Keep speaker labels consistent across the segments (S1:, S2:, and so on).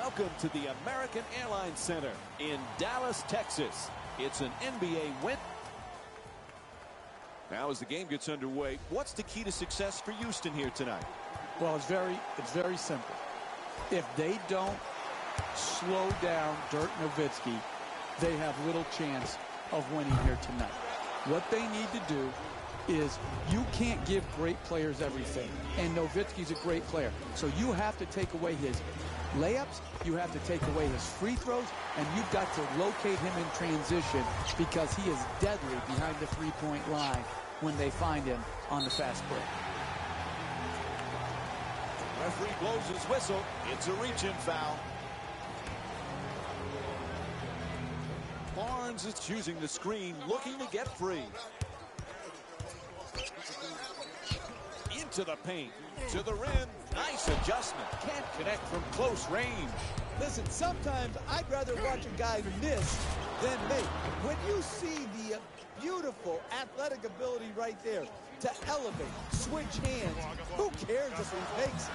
S1: Welcome to the American Airlines Center in Dallas, Texas. It's an NBA win. Now as the game gets underway, what's the key to success for Houston here tonight?
S2: Well, it's very simple. If they don't slow down Dirk Nowitzki, they have little chance of winning here tonight. What they need to do is, you can't give great players everything, and Nowitzki's a great player. So you have to take away his layups, you have to take away his free throws, and you've got to locate him in transition, because he is deadly behind the three-point line when they find him on the fast break.
S1: Referee blows his whistle. It's a reach-in foul. Barnes is choosing the screen, looking to get free. Into the paint, to the rim. Nice adjustment. Can't connect from close range.
S3: Listen, sometimes I'd rather watch a guy miss than make. When you see the beautiful athletic ability right there to elevate, switch hands, who cares if he makes it?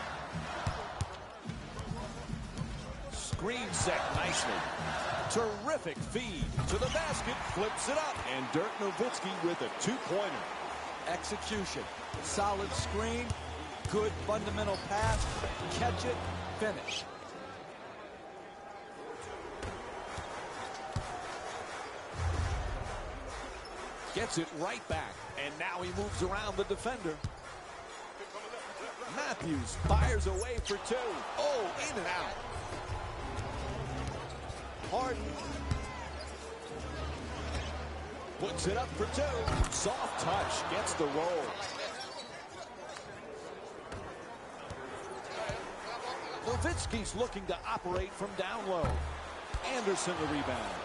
S1: Screen set nicely. Terrific feed to the basket, flips it up, and Dirk Nowitzki with a two-pointer.
S2: Execution, solid screen, good fundamental pass, catch it, finish.
S1: Gets it right back, and now he moves around the defender. Matthews fires away for two. Oh, in and out. Harden puts it up for two. Soft touch, gets the roll. Nowitzki's looking to operate from down low. Anderson the rebound.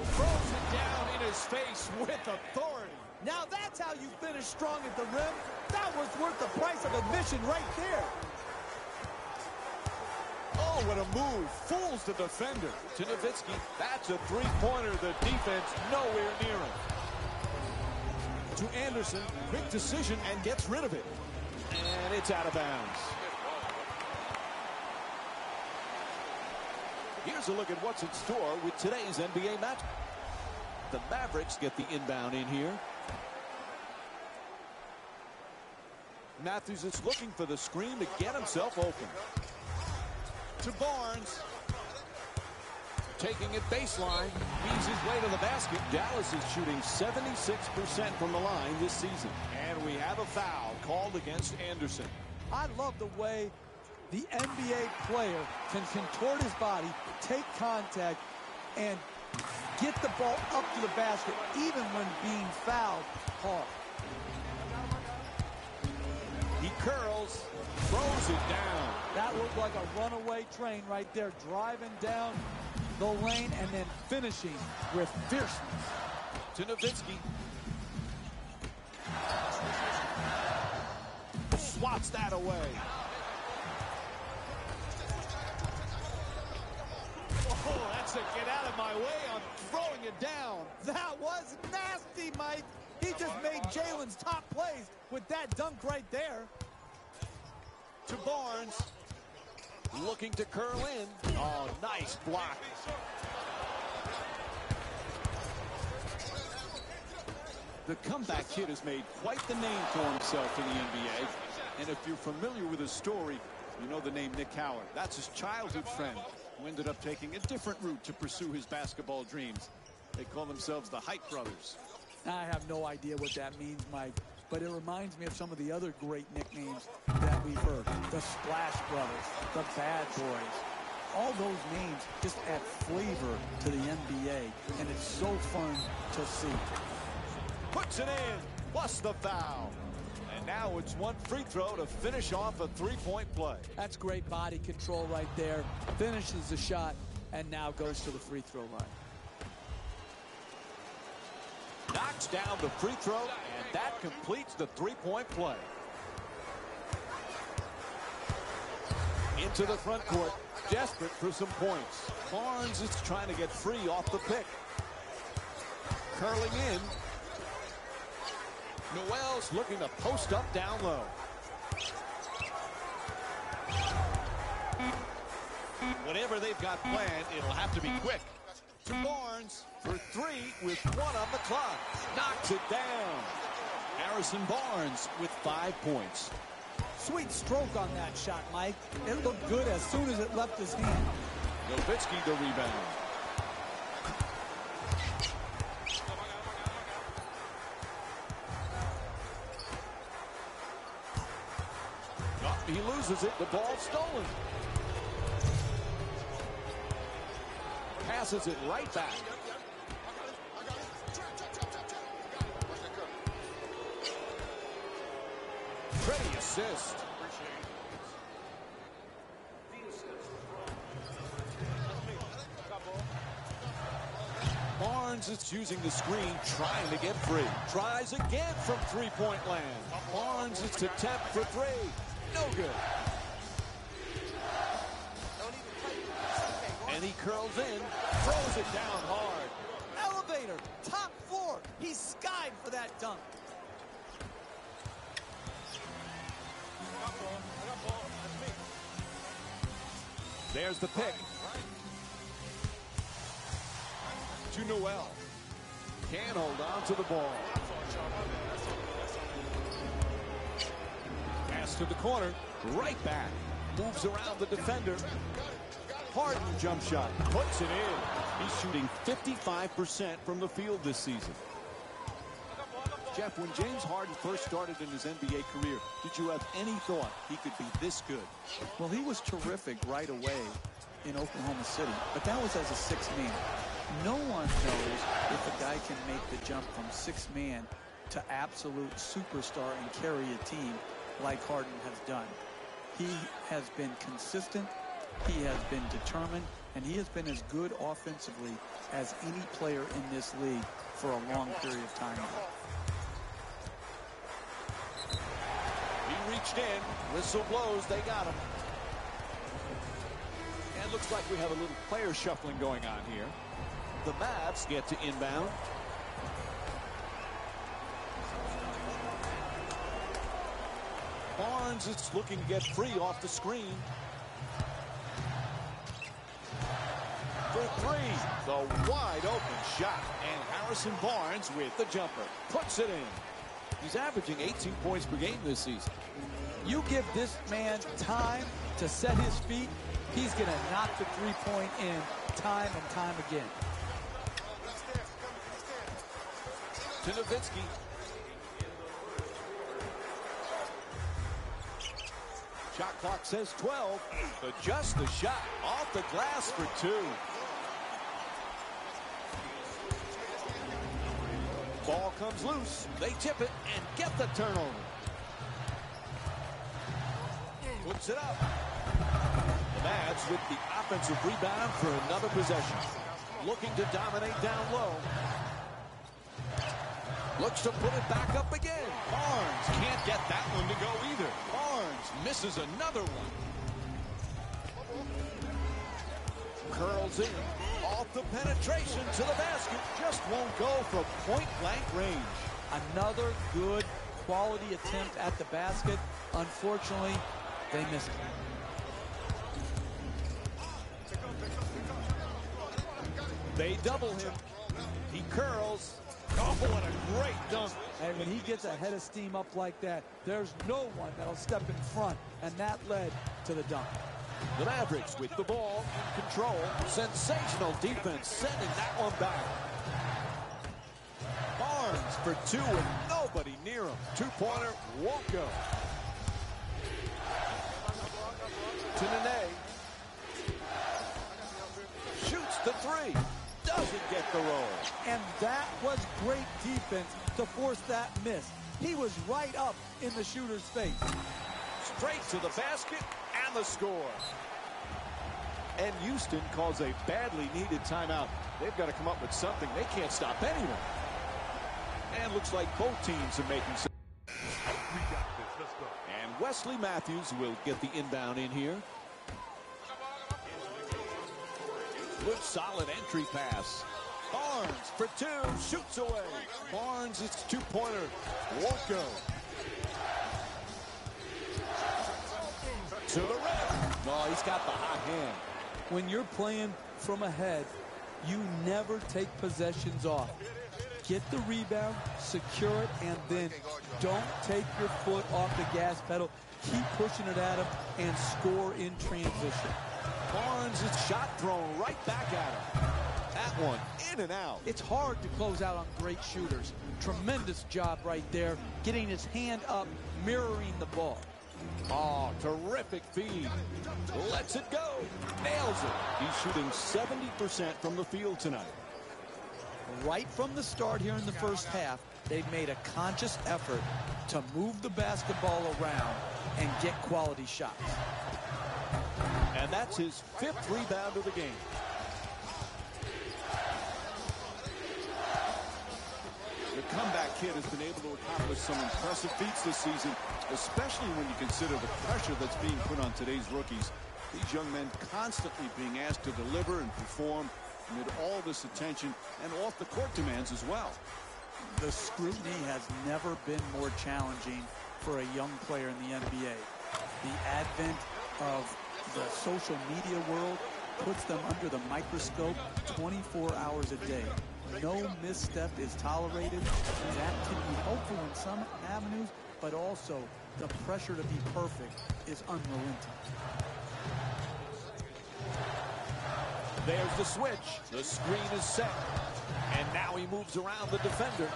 S3: Throws it down in his face with authority. Now that's how you finish strong at the rim. That was worth the price of admission right there.
S1: Oh, what a move. Fools the defender. To Nowitzki, that's a three-pointer. The defense nowhere near him. To Anderson, quick decision and gets rid of it. And it's out of bounds. Here's a look at what's in store with today's NBA match. The Mavericks get the inbound in here. Matthews is looking for the screen to get himself open. To Barnes. Taking it baseline. Weaves his way to the basket. Dallas is shooting 76% from the line this season. And we have a foul called against Anderson.
S3: I love the way the NBA player can contort his body, take contact, and get the ball up to the basket, even when being fouled hard.
S1: He curls, throws it down.
S3: That looked like a runaway train right there, driving down the lane and then finishing with fierceness.
S1: To Nowitzki. Swats that away.
S3: Oh, that's a get out of my way on throwing it down. That was nasty, Mike. He just made Jalen's top plays with that dunk right there.
S1: To Barnes. Looking to curl in. Oh, nice block. The comeback kid has made quite the name for himself in the NBA. And if you're familiar with his story, you know the name Nick Howard. That's his childhood friend who ended up taking a different route to pursue his basketball dreams. They call themselves the Height Brothers.
S2: I have no idea what that means, Mike, but it reminds me of some of the other great nicknames that we've heard. The Splash Brothers, the Bad Boys. All those names just add flavor to the NBA, and it's so fun to see.
S1: Puts it in, plus the foul. And now it's one free throw to finish off a three-point play.
S2: That's great body control right there. Finishes the shot, and now goes to the free throw line.
S1: Knocks down the free throw, and that completes the three-point play. Into the front court, desperate for some points. Barnes is trying to get free off the pick. Curling in. Noel's looking to post up down low. Whatever they've got planned, it'll have to be quick. To Barnes for three with 1 on the clock. Knocks it down. Harrison Barnes with 5 points.
S3: Sweet stroke on that shot, Mike. It looked good as soon as it left his hand.
S1: Nowitzki the rebound. Oh, he loses it. The ball stolen. Passes it right back. Pretty assist. Barnes is using the screen, trying to get free. Tries again from three-point land. Barnes is to attempt for three. No good. And he curls in, throws it down hard.
S3: Elevator, top floor. He's skied for that dunk.
S1: There's the pick. To Noel. Can't hold on to the ball. Pass to the corner. Right back. Moves around the defender. Harden jump shot. Puts it in. He's shooting 55% from the field this season. Jeff, when James Harden first started in his NBA career, did you have any thought he could be this good?
S2: Well, he was terrific right away in Oklahoma City, but that was as a six-man. No one knows if a guy can make the jump from six-man to absolute superstar and carry a team like Harden has done. He has been consistent, he has been determined, and he has been as good offensively as any player in this league for a long period of time now.
S1: He reached in, whistle blows, they got him. And looks like we have a little player shuffling going on here. The Mavs get to inbound. Barnes is looking to get free off the screen. For three, the wide open shot. And Harrison Barnes with the jumper. Puts it in. He's averaging 18 points per game this season.
S3: You give this man time to set his feet, he's going to knock the three-point in time and time again.
S1: To Nowitzki. Shot clock says 12. Adjusts the shot off the glass for two. Ball comes loose. They tip it and get the turnover. Puts it up. The Mavs with the offensive rebound for another possession. Looking to dominate down low. Looks to put it back up again. Barnes can't get that one to go either. Barnes misses another one. Curls in. Off the penetration to the basket. Just won't go from point-blank range.
S3: Another good quality attempt at the basket. Unfortunately, they missed it.
S1: They double him. He curls. Oh, what a great dunk.
S3: And when he gets a head of steam up like that, there's no one that'll step in front, and that led to the dunk.
S1: The Mavericks with the ball in control. Sensational defense, sending that one back. Barnes for two and nobody near him. Two-pointer won't go. To Nene. Shoots the three. Doesn't get the roll.
S3: And that was great defense to force that miss. He was right up in the shooter's face.
S1: Straight to the basket and the score. And Houston calls a badly needed timeout. They've got to come up with something. They can't stop anyone. And looks like both teams are making some. And Wesley Matthews will get the inbound in here. Good solid entry pass. Barnes for two, shoots away. Barnes, it's two-pointer, won't go. To the rim. No, he's got the hot hand.
S2: when you're playing from ahead, you never take possessions off. Get the rebound, secure it, and then don't take your foot off the gas pedal. Keep pushing it at him and score in transition.
S1: Barnes' shot thrown right back at him. That one in and out.
S2: It's hard to close out on great shooters. Tremendous job right there, getting his hand up, mirroring the ball.
S1: Oh, terrific feed. Lets it go. Nails it. He's shooting 70% from the field tonight.
S2: Right from the start here in the first half, they've made a conscious effort to move the basketball around and get quality shots.
S1: And that's his 5th rebound of the game. The comeback kid has been able to accomplish some impressive feats this season, especially when you consider the pressure that's being put on today's rookies. These young men constantly being asked to deliver and perform amid all this attention and off-the-court demands as well.
S2: The scrutiny has never been more challenging for a young player in the NBA. The advent of the social media world puts them under the microscope 24 hours a day. No misstep is tolerated. That can be helpful in some avenues, but also the pressure to be perfect is unrelenting.
S1: There's the switch. The screen is set. And now he moves around the defender.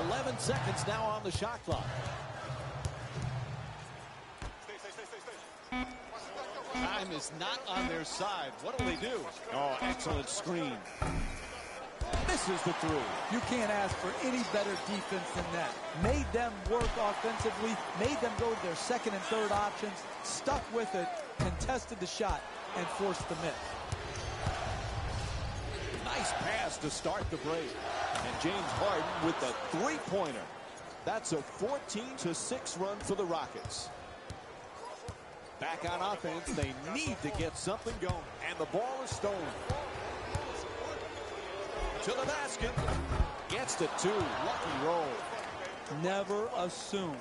S1: 11 seconds now on the shot clock. Time is not on their side. What do they do? Oh, excellent screen. Misses the three.
S2: You can't ask for any better defense than that. Made them work offensively, made them go to their second and third options, stuck with it, contested the shot, and forced the miss.
S1: Nice pass to start the break. And James Harden with the three-pointer. That's a 14-6 run for the Rockets. Back on offense, they need to get something going. And the ball is stolen. To the basket. Gets to 2. Lucky roll.
S2: Never assume.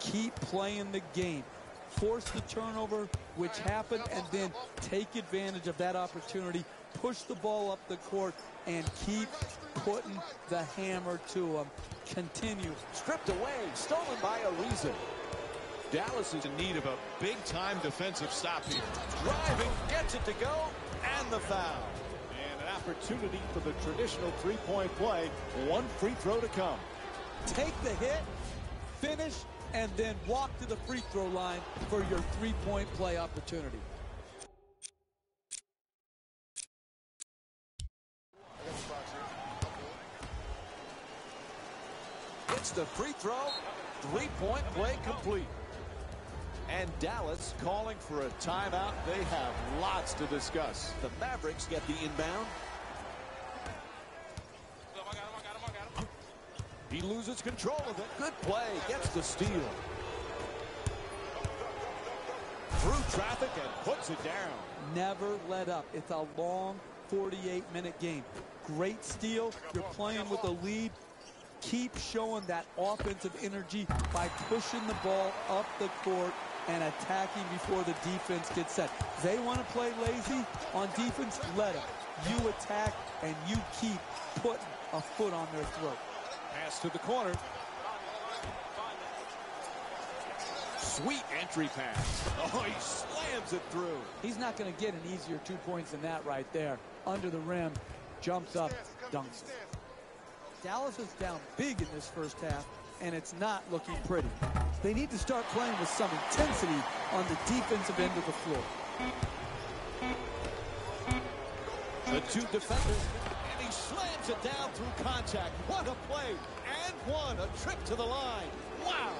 S2: Keep playing the game. Force the turnover, which happened, and then take advantage of that opportunity. Push the ball up the court and keep putting the hammer to them. Continue.
S1: Stripped away. Stolen by Ariza. Dallas is in need of a big-time defensive stop here. Driving, gets it to go, and the foul. And an opportunity for the traditional three-point play. One free throw to come.
S2: Take the hit, finish, and then walk to the free throw line for your three-point play opportunity.
S1: It's the free throw. Three-point play complete. And Dallas calling for a timeout. They have lots to discuss. The Mavericks get the inbound. He loses control of it. Good play. Gets the steal. Through traffic and puts it down.
S2: Never let up. It's a long 48-minute game. Great steal. You're playing with a lead. Keep showing that offensive energy by pushing the ball up the court and attacking before the defense gets set. They want to play lazy on defense, let them. You attack and you keep putting a foot on their throat.
S1: Pass to the corner. Sweet entry pass. Oh, he slams it through.
S2: He's not going to get an easier 2 points than that right there. Under the rim, jumps up, dunks it. Dallas is down big in this first half, and it's not looking pretty. They need to start playing with some intensity on the defensive end of the floor.
S1: The two defenders, and he slams it down through contact. What a play, and one, a trip to the line. Wow.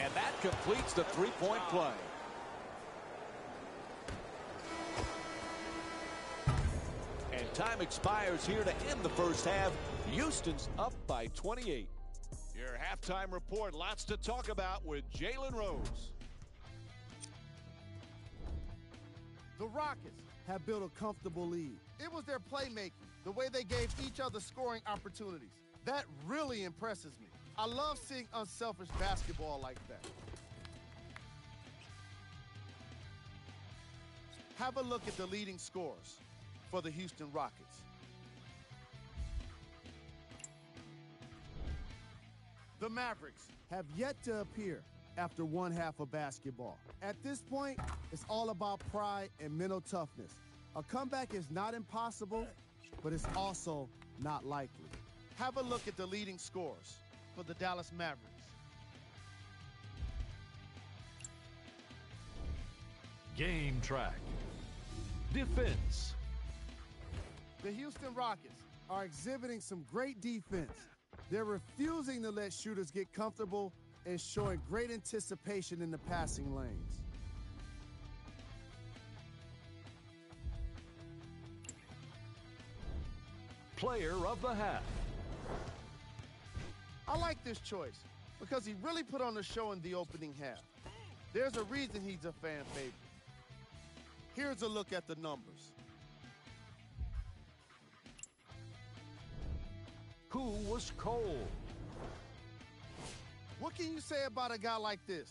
S1: And that completes the three-point play. And time expires here to end the first half. Houston's up by 28. Your half Halftime report, lots to talk about with Jalen Rose.
S4: The Rockets have built a comfortable lead. It was their playmaking, the way they gave each other scoring opportunities. That really impresses me. I love seeing unselfish basketball like that. Have a look at the leading scorers for the Houston Rockets. The Mavericks have yet to appear after one half of basketball. At this point, it's all about pride and mental toughness. A comeback is not impossible, but it's also not likely. Have a look at the leading scorers for the Dallas Mavericks.
S5: Game track. Defense.
S4: The Houston Rockets are exhibiting some great defense. They're refusing to let shooters get comfortable and showing great anticipation in the passing lanes.
S5: Player of the half.
S4: I like this choice because he really put on a show in the opening half. There's a reason he's a fan favorite. Here's a look at the numbers.
S5: Who was cold?
S4: What can you say about a guy like this,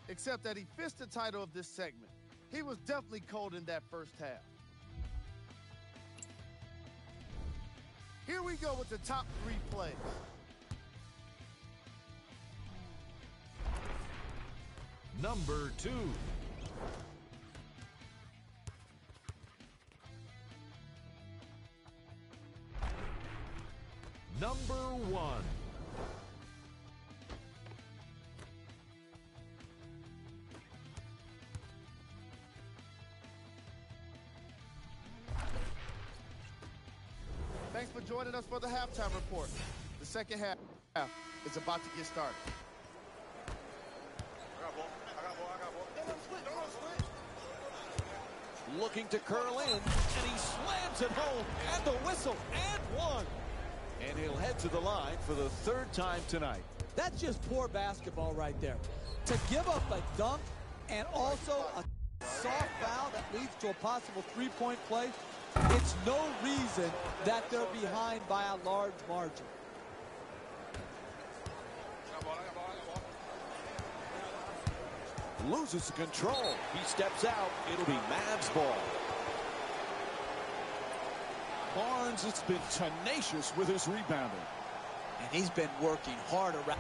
S4: except that he fits the title of this segment? He was definitely cold in that first half. Here we go with the top 3 plays.
S5: Number 2. Number 1.
S4: Thanks for joining us for the halftime report. The second half is about to get started.
S1: Looking to curl in, and he slams it home, and the whistle, and one. And he'll head to the line for the 3rd time tonight.
S3: That's just poor basketball right there. To give up a dunk and also a soft foul that leads to a possible 3-point play, it's no reason that they're behind by a large margin.
S1: Loses control. He steps out. It'll be Mavs ball. Barnes has been tenacious with his rebounding.
S3: And he's been working hard around.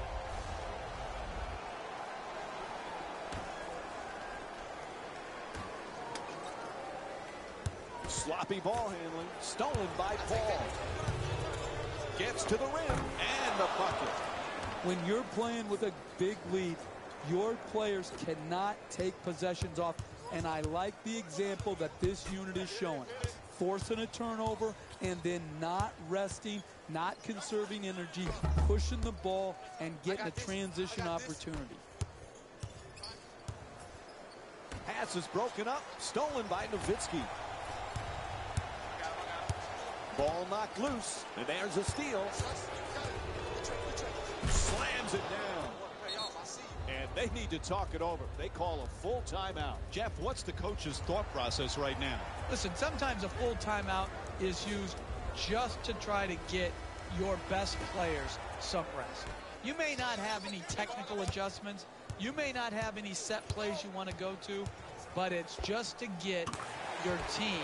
S1: Sloppy ball handling. Stolen by Paul. Gets to the rim. And the bucket.
S2: When you're playing with a big lead, your players cannot take possessions off. And I like the example that this unit is showing. Forcing a turnover and then not resting, not conserving energy, pushing the ball and getting a transition opportunity.
S1: Pass is broken up. Stolen by Nowitzki. Ball knocked loose. And there's a steal. Slams it down. And they need to talk it over. They call a full timeout. Jeff, what's the coach's thought process right now?
S6: Listen, sometimes a full timeout is used just to try to get your best players some rest. You may not have any technical adjustments. You may not have any set plays you want to go to, but it's just to get your team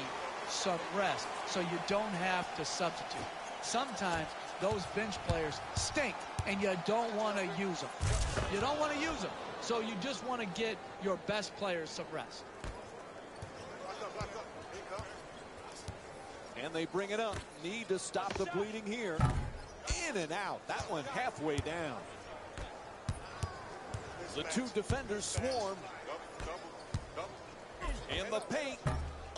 S6: some rest so you don't have to substitute. Sometimes those bench players stink, and you don't want to use them. You don't want to use them, so you just want to get your best players some rest.
S1: And they bring it up. Need to stop the bleeding here. In and out. That one halfway down. The 2 defenders swarm. In the paint.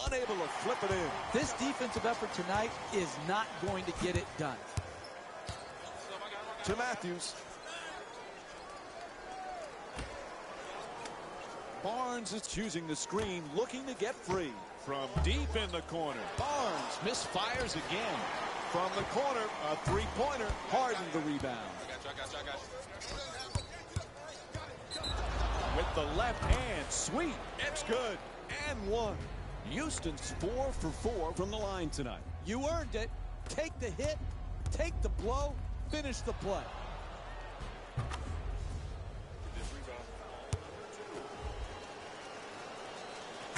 S1: Unable to flip it in.
S3: This defensive effort tonight is not going to get it done.
S1: To Matthews. Barnes is choosing the screen, looking to get free. From deep in the corner. Barnes misfires again. From the corner, a three-pointer. Harden the rebound.
S7: I got you.
S1: With the left hand, sweet. It's good. And one. Houston's 4 for 4 from the line tonight.
S3: You earned it. Take the hit, take the blow, finish the play.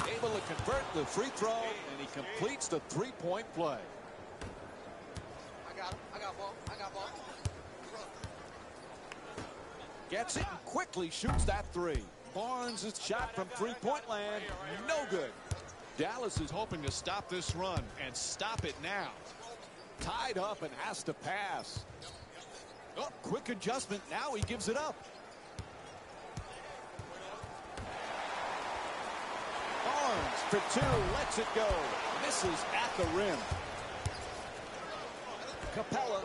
S1: Able to convert the free throw, and he completes the three-point play.
S7: I got ball.
S1: Gets it and quickly shoots that three. Barnes' shot from three-point land, no good. Dallas is hoping to stop this run and stop it now. Tied up and has to pass. Oh, quick adjustment. Now he gives it up. Barnes for two, lets it go. Misses at the rim. Capella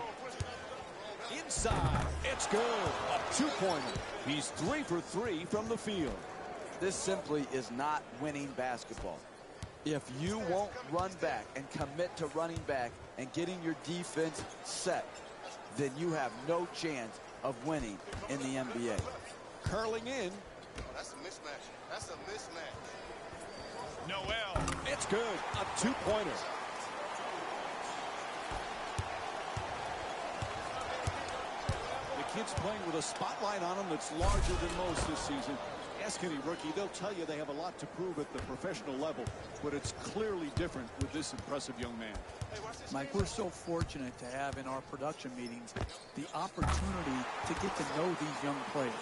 S1: inside. It's good. A two-pointer. He's 3 for 3 from the field.
S3: This simply is not winning basketball. If you won't run back and commit to running back and getting your defense set, then you have no chance of winning in the NBA.
S1: Curling in.
S7: Oh, that's a mismatch. That's a mismatch.
S1: Noel. It's good. A two-pointer. The kid's playing with a spotlight on him that's larger than most this season. Ask any rookie, they'll tell you they have a lot to prove at the professional level, but it's clearly different with this impressive young man.
S2: Mike, we're so fortunate to have in our production meetings the opportunity to get to know these young players.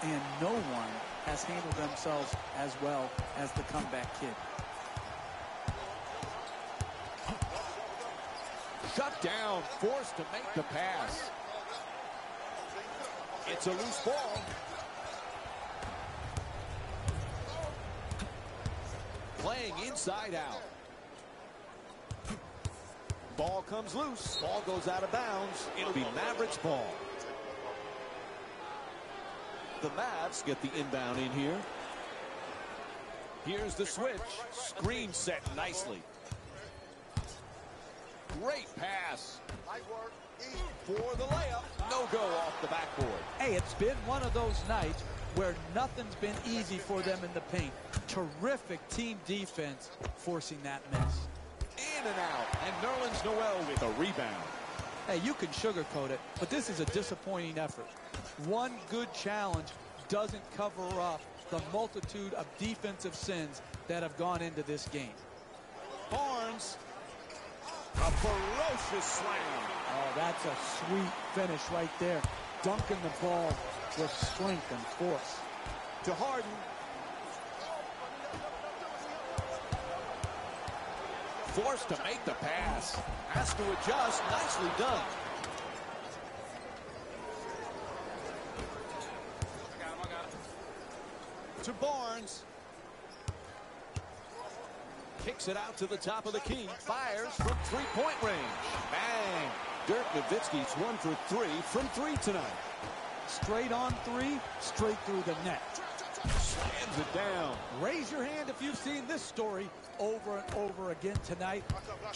S2: And no one has handled themselves as well as the comeback kid.
S1: Shut down, forced to make the pass. It's a loose ball. Playing inside out. Ball comes loose. Ball goes out of bounds. It'll be Mavericks ball. The Mavs get the inbound in here. Here's the switch. Screen set nicely. Great pass. For the layup. No go off the backboard.
S6: Hey, it's been one of those nights where nothing's been easy for them in the paint. Terrific team defense forcing that miss.
S1: In and out. And Nerlens Noel with a rebound.
S6: Hey, you can sugarcoat it, but this is a disappointing effort. One good challenge doesn't cover up the multitude of defensive sins that have gone into this game.
S1: Barnes. A ferocious slam.
S2: Oh, that's a sweet finish right there. Dunking the ball with strength and force.
S1: To Harden. Forced to make the pass. Has to adjust. Nicely done. To Barnes. Kicks it out to the top of the key. Fires from three-point range. Bang. Dirk Nowitzki's 1 for 3 from 3 tonight.
S2: Straight on three, straight through the net.
S1: Slams it down.
S3: Raise your hand if you've seen this story over and over again tonight.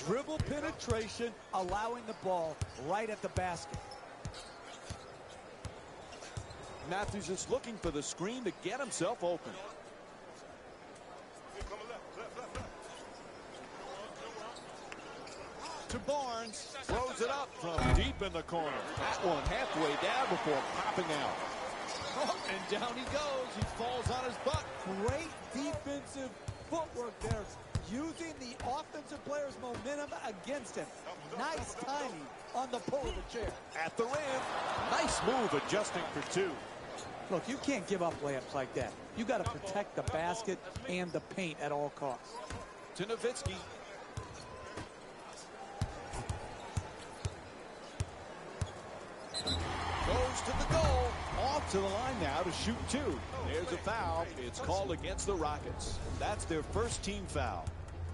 S3: Dribble penetration, allowing the ball right at the basket.
S1: Matthews is looking for the screen to get himself open. To Barnes. Throws it up from deep in the corner. That one halfway down before popping out. Oh, and down he goes. He falls on his butt.
S3: Great defensive footwork there, using the offensive player's momentum against him. Nice timing on the pull of the chair.
S1: At the rim. Nice move adjusting for 2.
S2: Look, you can't give up layups like that. You got to protect the basket and the paint at all costs.
S1: To Nowitzki. Goes to the goal. Off to the line now to shoot 2. There's a foul. It's called against the Rockets. That's their first team foul.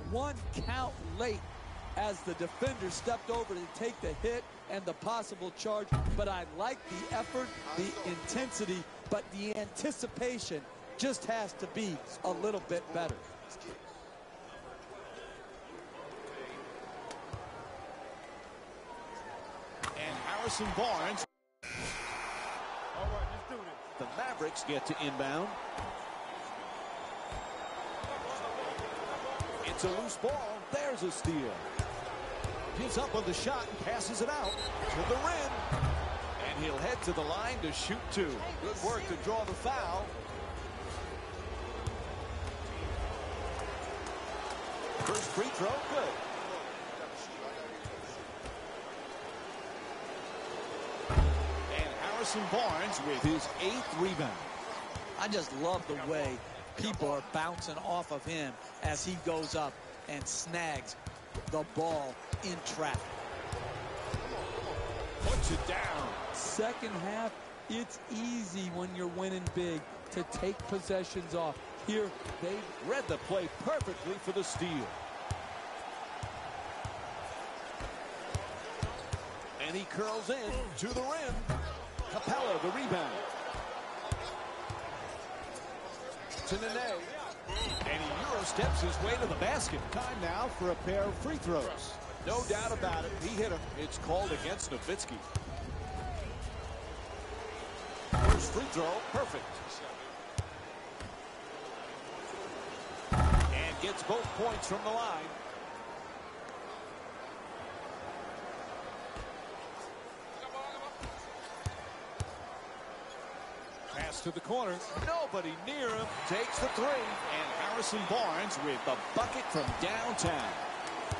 S3: One count late as the defender stepped over to take the hit and the possible charge. But I like the effort, the intensity, but the anticipation just has to be a little bit better.
S1: Harrison Barnes. The Mavericks get to inbound. It's a loose ball. There's a steal. Gives up on the shot and passes it out to the rim. And he'll head to the line to shoot two. Good work to draw the foul. First free throw, good. And Harrison Barnes with his 8th rebound.
S6: I just love the way people are bouncing off of him as he goes up and snags the ball in traffic.
S1: Puts it down.
S2: Second half, it's easy when you're winning big to take possessions off. Here, they
S1: Read the play perfectly for the steal. And he curls in to the rim. Capella, the rebound. To Nene. And he Euro steps his way to the basket. Time now for a pair of free throws. No doubt about it. He hit him. It's called against Nowitzki. First free throw, perfect. And gets both points from the line. Pass to the corner. Nobody near him. Takes the three. And Harrison Barnes with the bucket from downtown.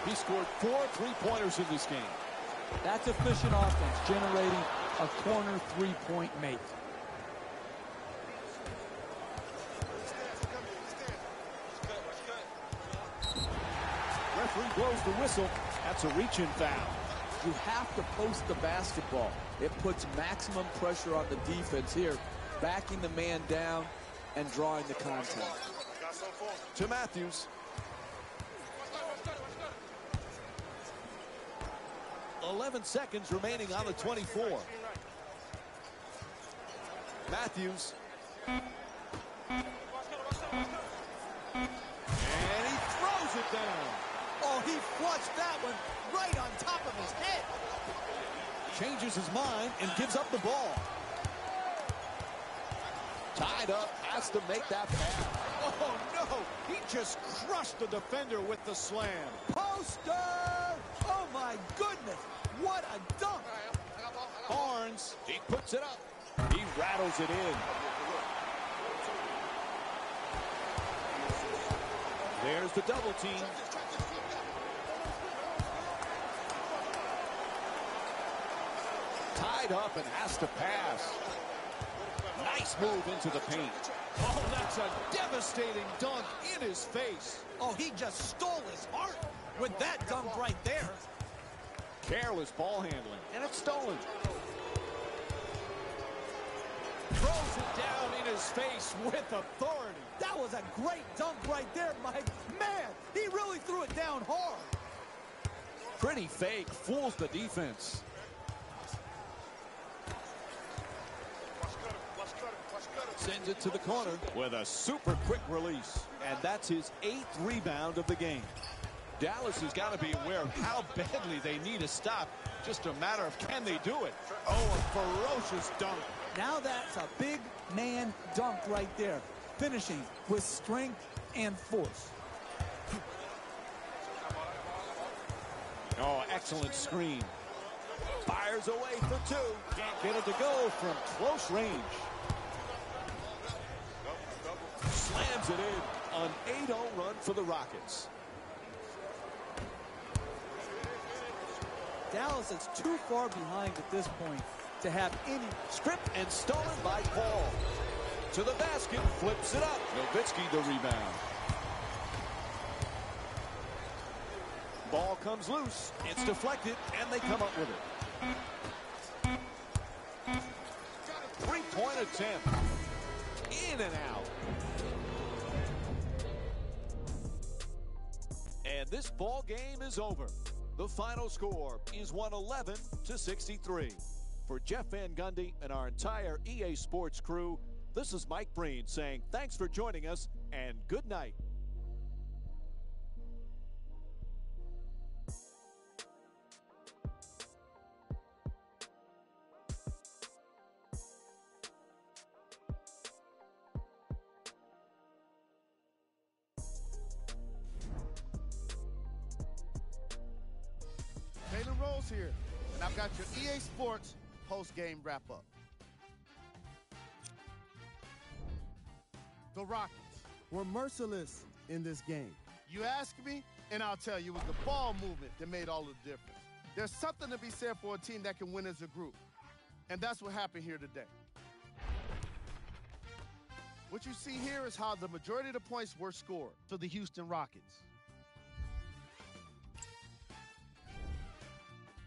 S1: He scored 4 3-pointers in this game.
S2: That's efficient offense, generating a corner three-point make.
S1: Referee blows the whistle. That's a reach-in foul.
S2: You have to post the basketball. It puts maximum pressure on the defense here, backing the man down and drawing the contact.
S1: To Matthews. 11 seconds remaining on the 24. Matthews. And he throws it down.
S3: Oh, he flushed that one right on top of his head.
S1: Changes his mind and gives up the ball. Tied up, has to make that pass. Oh, no. He just crushed the defender with the slam.
S3: Poster! Oh, my goodness. What a dunk.
S1: Barnes, he puts it up. He rattles it in. There's the double team. Tied up and has to pass. Nice move into the paint. Oh, that's a devastating dunk in his face.
S3: Oh, he just stole his heart with that dunk right there.
S1: Careless ball handling, and it's stolen. Throws it down in his face with authority.
S3: That was a great dunk right there, Mike. Man, he really threw it down hard.
S1: Pretty fake, fools the defense. Sends it to the corner with a super quick release. And that's his 8th rebound of the game. Dallas has got to be aware of how badly they need a stop. Just a matter of can they do it. Oh, a ferocious dunk.
S3: Now that's a big man dunk right there. Finishing with strength and force.
S1: Oh, excellent screen. Fires away for two. Can't get it to go from close range. Slams it in. An 8-0 run for the Rockets.
S3: Dallas is too far behind at this point to have any.
S1: Stripped and stolen by Paul. To the basket, flips it up. Nowitzki the rebound. Ball comes loose. It's deflected, and they come up with it. 3-point attempt. In and out. And this ball game is over. The final score is 111-63. For Jeff Van Gundy and our entire EA Sports crew, this is Mike Breen saying thanks for joining us and good night.
S4: here, and I've got your EA Sports post-game wrap-up. The Rockets were merciless in this game. You ask me, and I'll tell you, it was the ball movement that made all the difference. There's something to be said for a team that can win as a group, and that's what happened here today. What you see here is how the majority of the points were scored to the Houston Rockets.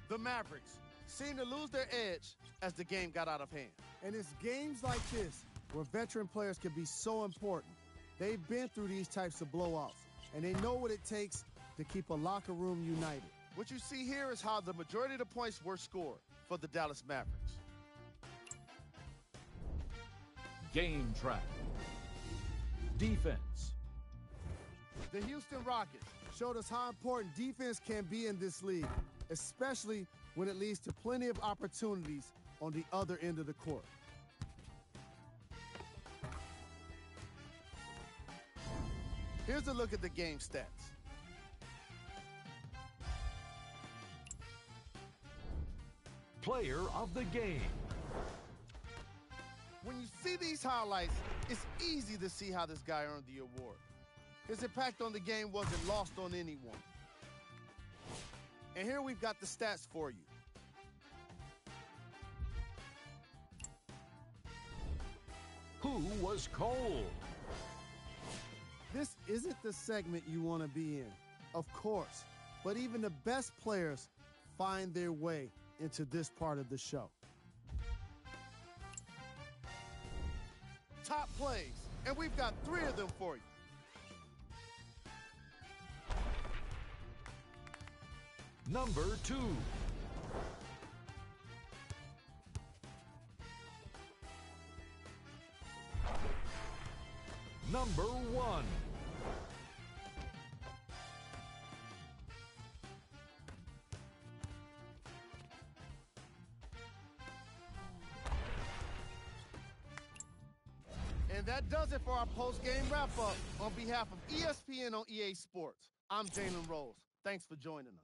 S4: The Mavericks seemed to lose their edge as the game got out of hand.
S8: And it's games like this where veteran players can be so important. They've been through these types of blowouts, and they know what it takes to keep a locker room united.
S4: What you see here is how the majority of the points were scored for the Dallas Mavericks.
S5: Game track. Defense.
S8: The Houston Rockets showed us how important defense can be in this league, especially when it leads to plenty of opportunities on the other end of the court.
S4: Here's a look at the game stats.
S5: Player of the game.
S4: When you see these highlights, it's easy to see how this guy earned the award. His impact on the game wasn't lost on anyone. And here we've got the stats for you.
S5: Who was cold?
S8: This isn't the segment you want to be in, of course, but even the best players find their way into this part of the show.
S4: Top plays, and we've got 3 of them for you.
S5: Number 2. Number 1.
S4: And that does it for our post-game wrap-up. On behalf of ESPN on EA Sports, I'm Jalen Rose. Thanks for joining us.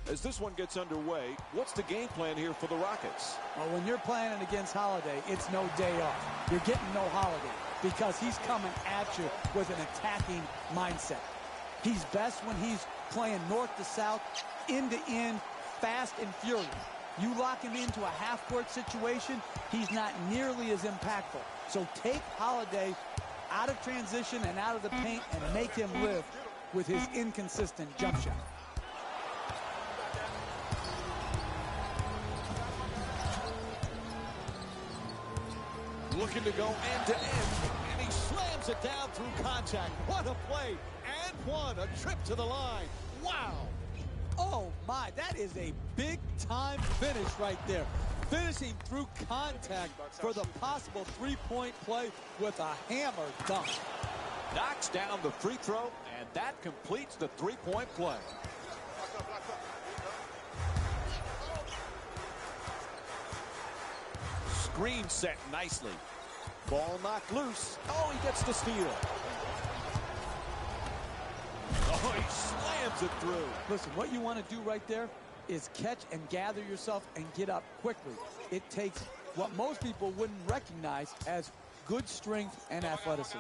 S1: As this one gets underway, what's the game plan here for the Rockets?
S2: Well, when you're playing against Holiday, it's no day off. You're getting no Holiday because he's coming at you with an attacking mindset. He's best when he's playing north to south, end to end, fast and furious. You lock him into a half-court situation, he's not nearly as impactful. So take Holiday out of transition and out of the paint and make him live with his inconsistent jump shot.
S1: Looking to go end-to-end, and he slams it down through contact. What a play, and one, a trip to the line. Wow.
S3: Oh, my, that is a big-time finish right there. Finishing through contact for the possible three-point play with a hammer dunk.
S1: Knocks down the free throw, and that completes the three-point play. Screen set nicely. Ball knocked loose. Oh, he gets the steal. Oh, he slams it through.
S2: Listen, what you want to do right there is catch and gather yourself and get up quickly. It takes what most people wouldn't recognize as good strength and athleticism.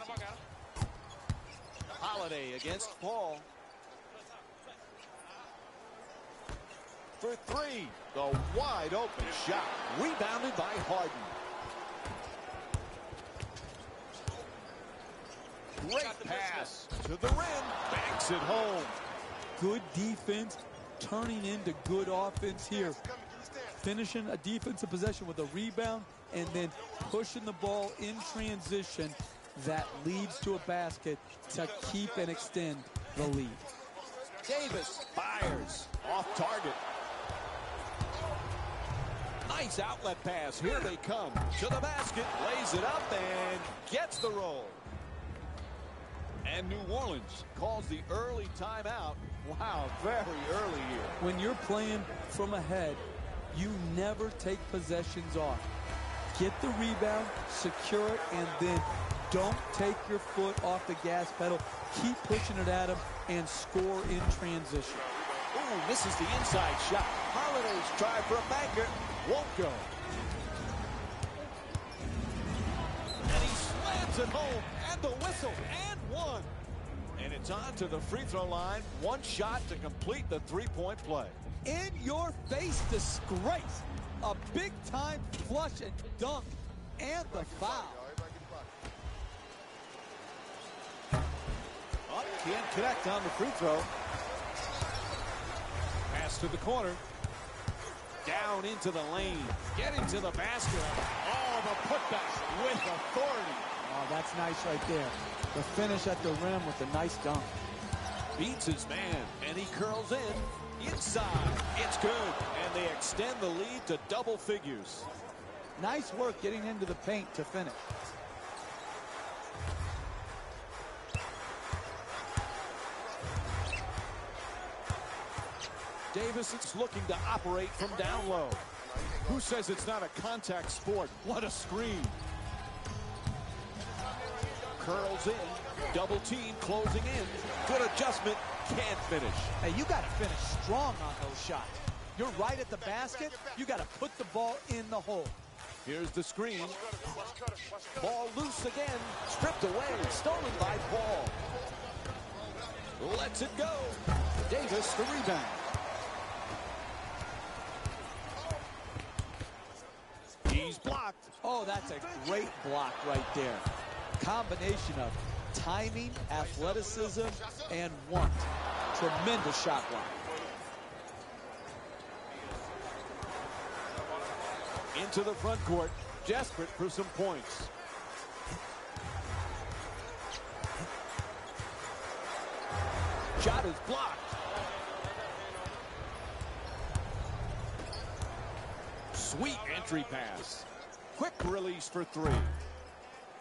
S1: Holiday against Paul. For three, the wide open shot. Rebounded by Harden. Great pass to the rim. Banks it home.
S2: Good defense turning into good offense here. Finishing a defensive possession with a rebound and then pushing the ball in transition that leads to a basket to keep and extend the lead.
S1: Davis fires off target. Nice outlet pass. Here they come to the basket. Lays it up and gets the roll. And New Orleans calls the early timeout. Wow, very early here.
S2: When you're playing from ahead, you never take possessions off. Get the rebound, secure it, and then don't take your foot off the gas pedal. Keep pushing it at him and score in transition.
S1: Ooh, misses the inside shot. Holiday's try for a banker. Won't go. And he slams it home. And the whistle. And one. And it's on to the free throw line. One shot to complete the three-point play.
S3: In your face disgrace. A big-time flush and dunk. And the foul.
S1: Oh, can't connect on the free throw. Pass to the corner. Down into the lane. Getting to the basket. Oh, the putback with authority.
S2: Oh, that's nice right there. The finish at the rim with a nice dunk.
S1: Beats his man, and he curls in. Inside. It's good. And they extend the lead to double figures.
S2: Nice work getting into the paint to finish.
S1: Davis is looking to operate from down low. Who says it's not a contact sport? What a screen. Curls in. Double team closing in. Good adjustment. Can't finish.
S3: Hey, you got to finish strong on those shots. You're right at the basket. You got to put the ball in the hole.
S1: Here's the screen. Ball loose again. Stripped away. Stolen by Paul. Lets it go. Davis the rebound. He's blocked.
S3: Oh, that's a great block right there. Combination of timing, athleticism, and want. Tremendous shot block.
S1: Into the front court. Desperate for some points. Shot is blocked. Sweet entry pass. Quick release for three.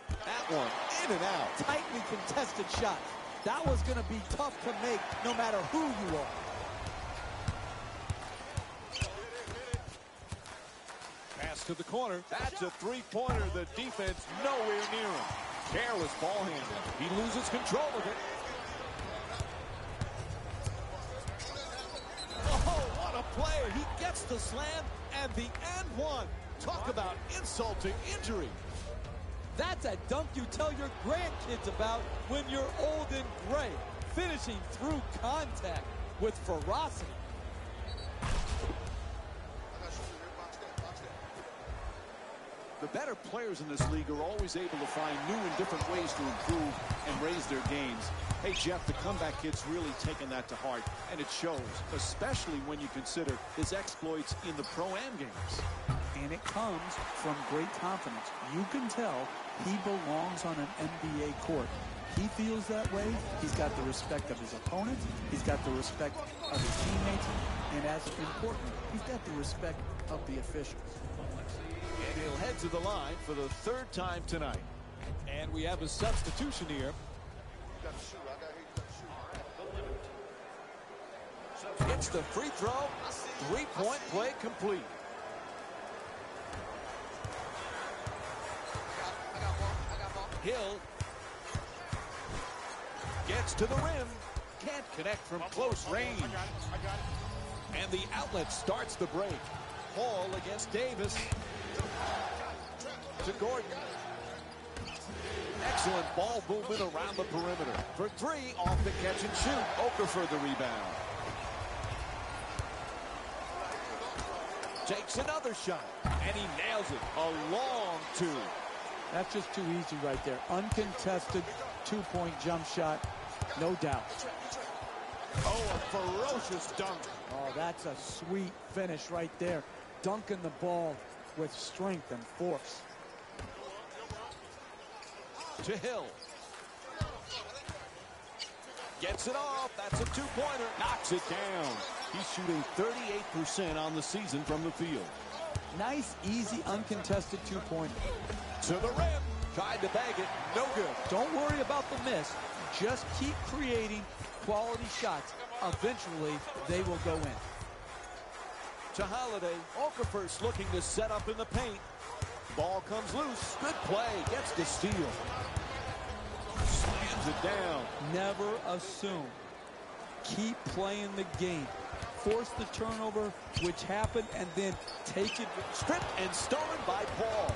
S1: That one in and out.
S3: Tightly contested shot. That was going to be tough to make no matter who you are.
S1: Pass to the corner. That's a three-pointer. The defense nowhere near him. Careless ball handling. He loses control of it. Oh, what a slam and the and one. Talk about insult to injury.
S3: That's a dunk you tell your grandkids about when you're old and gray, finishing through contact with ferocity.
S1: The better players in this league are always able to find new and different ways to improve and raise their games. Hey, Jeff, the comeback kid's really taken that to heart, and it shows, especially when you consider his exploits in the Pro-Am games.
S2: And it comes from great confidence. You can tell he belongs on an NBA court. He feels that way. He's got the respect of his opponents. He's got the respect of his teammates. And as important, he's got the respect of the officials.
S1: And he'll head to the line for the third time tonight. And we have a substitution here. It's the free throw. Three-point play complete. Hill gets to the rim. Can't connect from close range. And the outlet starts the break. Hall against Davis. To Gordon. Excellent ball movement around the perimeter. For three, off the catch and shoot. Okafor the rebound. Takes another shot. And he nails it. A long two.
S2: That's just too easy right there. Uncontested two-point jump shot. No doubt.
S1: Oh, a ferocious dunk.
S2: Oh, that's a sweet finish right there. Dunking the ball with strength and force.
S1: To Hill. Gets it off. That's a two-pointer. Knocks it down. He's shooting 38% on the season from the field.
S2: Nice, easy, uncontested two-pointer.
S1: To the rim. Tried to bag it. No good.
S2: Don't worry about the miss. Just keep creating quality shots. Eventually, they will go in.
S1: To Holiday. Okafor's looking to set up in the paint. Ball comes loose. Good play. Gets the steal. Slams it down.
S2: Never assume. Keep playing the game. Force the turnover, which happened, and then take it.
S1: Stripped and stolen by Paul.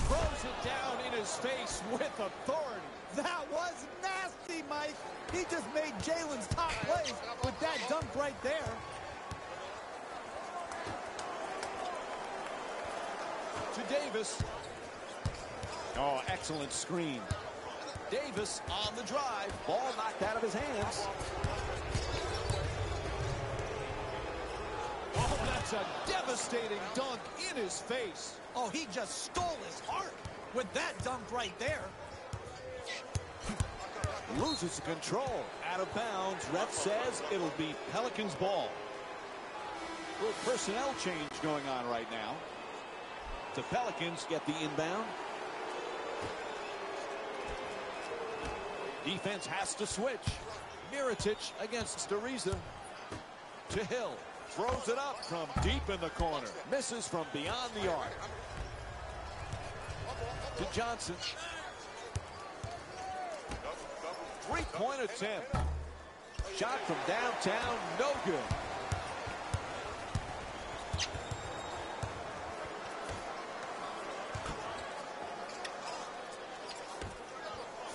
S1: Throws it down in his face with authority.
S3: That was nasty, Mike. He just made Jalen's top plays with that dunk right there.
S1: To Davis. Oh, excellent screen. Davis on the drive. Ball knocked out of his hands. Oh, that's a devastating dunk in his face.
S3: Oh, he just stole his heart with that dunk right there.
S1: Loses control. Out of bounds. Ref says it'll be Pelicans ball. A little personnel change going on right now. The Pelicans get the inbound. Defense has to switch. Mirotic against Ariza. To Hill. Throws it up from deep in the corner. Misses from beyond the arc. To Johnson. Three-point attempt. Shot from downtown. No good.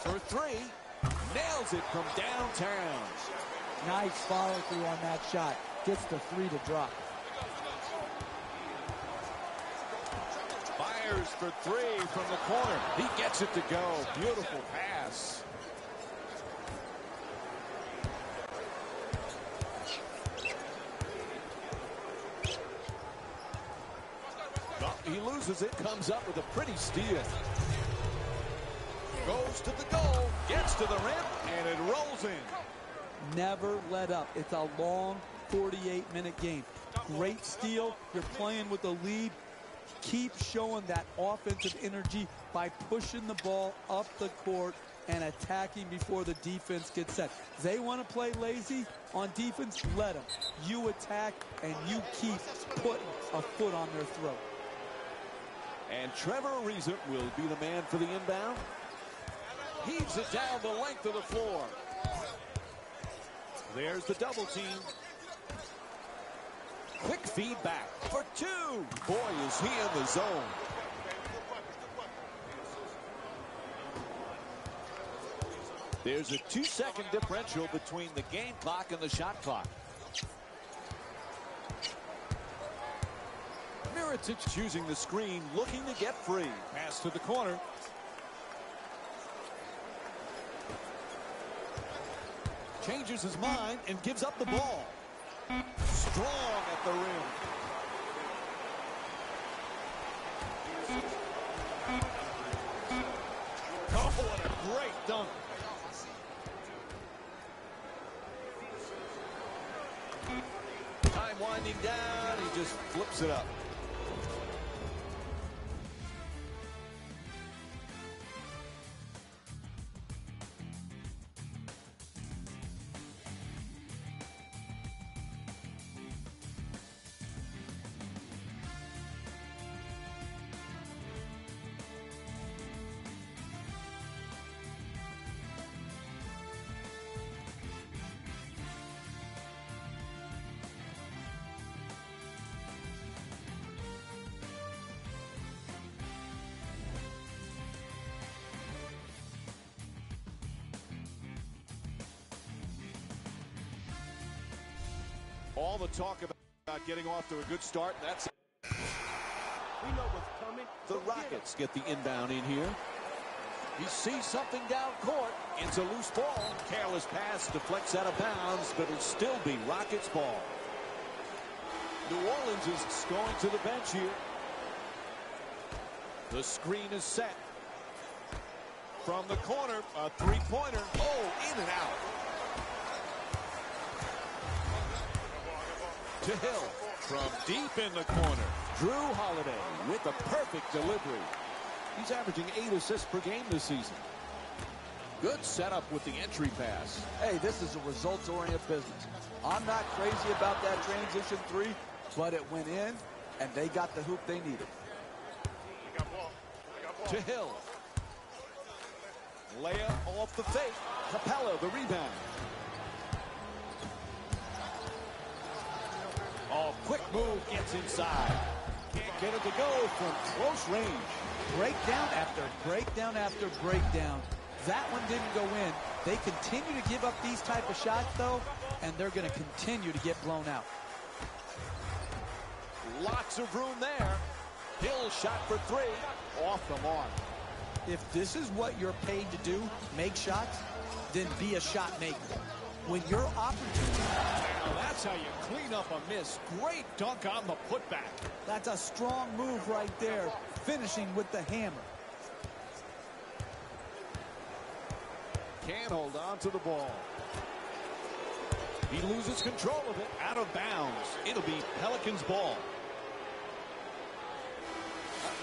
S1: For three. Nails it from downtown.
S2: Nice follow-through on that shot. Gets the three to drop.
S1: Fires for three from the corner. He gets it to go. Beautiful pass. Oh, he loses it. Comes up with a pretty steal. Goes to the goal. Gets to the rim. And it rolls in.
S2: Never let up. It's a long 48-minute game. Great steal. You're playing with a lead. Keep showing that offensive energy by pushing the ball up the court and attacking before the defense gets set. They want to play lazy on defense, let them. You attack and you keep putting a foot on their throat.
S1: And Trevor Ariza will be the man for the inbound. Heaves it down the length of the floor. There's the double team. Quick feedback for two. Boy, is he in the zone. There's a 2-second differential between the game clock and the shot clock. Mirotic choosing the screen, looking to get free. Pass to the corner. Changes his mind and gives up the ball. Strong at the rim. Oh, what a great dunk. Time winding down, he just flips it up. All the talk about getting off to a good start, that's it.
S8: We know what's coming.
S1: The Rockets get the inbound in here. He sees something down court. It's a loose ball. Careless pass deflects out of bounds, but it'll still be Rockets ball. New Orleans is going to the bench here. The screen is set. From the corner, a three-pointer. Oh, in and out. To Hill from deep in the corner. Drew Holiday with a perfect delivery. He's averaging 8 assists per game this season. Good setup with the entry pass.
S2: Hey, this is a results-oriented business. I'm not crazy about that transition three, but it went in, and they got the hoop they needed.
S1: To Hill. Layup off the fake. Capella the rebound. Oh, quick move gets inside. Can't get it to go from close range.
S6: Breakdown after breakdown after breakdown. That one didn't go in. They continue to give up these type of shots, though, and they're going to continue to get blown out.
S1: Lots of room there. Hill shot for three. Off the mark.
S6: If this is what you're paid to do, make shots, then be a shot maker. When your opportunity...
S1: Now that's how you clean up a miss. Great dunk on the putback.
S6: That's a strong move right there, finishing with the hammer.
S1: Can't hold on to the ball. He loses control of it. Out of bounds. It'll be Pelicans ball.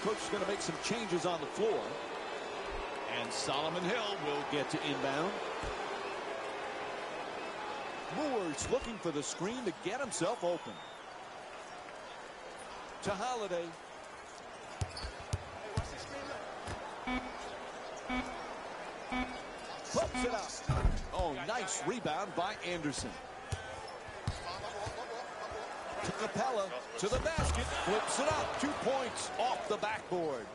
S1: Coach is going to make some changes on the floor. And Solomon Hill will get to inbound. Moore's looking for the screen to get himself open. To Holiday. Puts it up. Oh, nice rebound by Anderson. To Capella, to the basket, flips it up. 2 points off the backboard.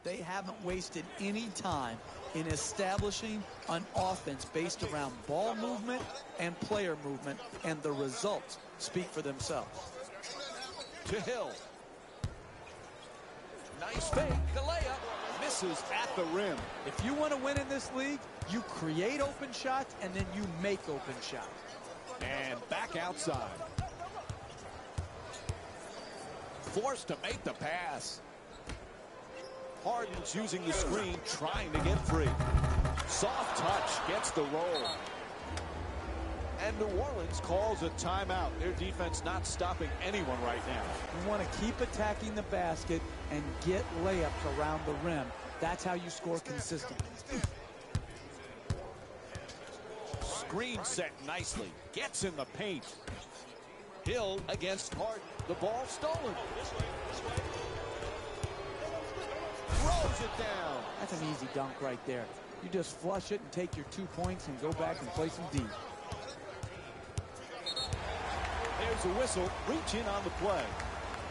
S6: They haven't wasted any time in establishing an offense based around ball movement and player movement, and the results speak for themselves.
S1: To Hill. Nice fake, the layup, misses at the rim.
S6: If you want to win in this league, you create open shots and then you make open shots.
S1: And back outside. Forced to make the pass. Harden's using the screen, trying to get free. Soft touch gets the roll. And New Orleans calls a timeout. Their defense not stopping anyone right now.
S6: You want to keep attacking the basket and get layups around the rim. That's how you score consistently.
S1: Screen set nicely. Gets in the paint. Hill against Harden. The ball stolen. Throws it down.
S6: That's an easy dunk right there. You just flush it and take your 2 points and go back and play some D.
S1: There's a whistle. Reach in on the play.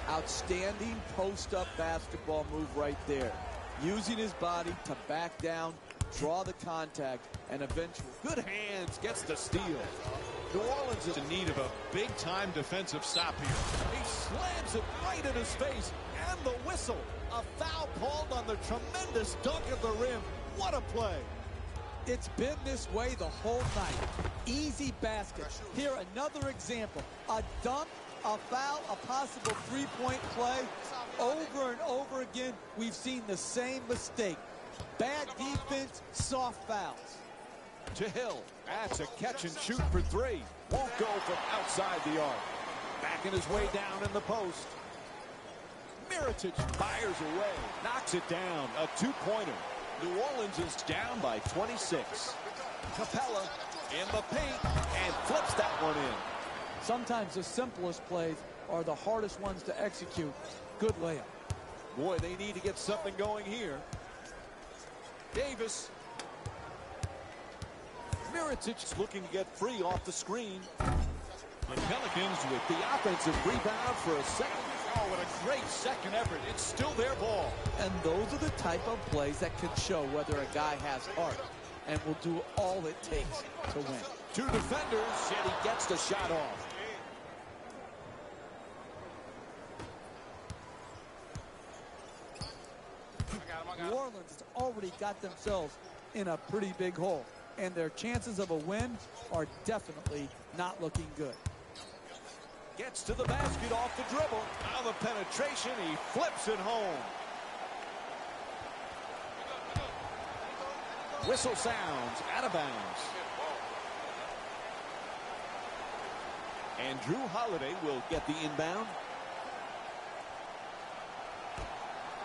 S3: Outstanding post-up basketball move right there. Using his body to back down, draw the contact, and eventually...
S1: Good hands. Gets the steal. New Orleans is in need of a big-time defensive stop here. He slams it right in his face. And the whistle. A foul called on the tremendous dunk at the rim. What a play.
S3: It's been this way the whole night. Easy basket. Here, another example. A dunk, a foul, a possible three-point play. Over and over again, we've seen the same mistake. Bad defense, soft fouls.
S1: To Hill. That's a catch and shoot for three. Won't go from outside the arc. Backing his way down in the post. Mirotic fires away. Knocks it down. A two-pointer. New Orleans is down by 26. Capella in the paint and flips that one in.
S2: Sometimes the simplest plays are the hardest ones to execute. Good layup.
S1: Boy, they need to get something going here. Davis. Mirotic looking to get free off the screen. The Pelicans with the offensive rebound for a second. Oh, what a great second effort. It's still their ball.
S3: And those are the type of plays that can show whether a guy has heart and will do all it takes to win.
S1: Two defenders, and he gets the shot off.
S3: New Orleans has already got themselves in a pretty big hole, and their chances of a win are definitely not looking good.
S1: Gets to the basket off the dribble. Now the penetration, he flips it home. Whistle sounds, out of bounds. And Drew Holiday will get the inbound.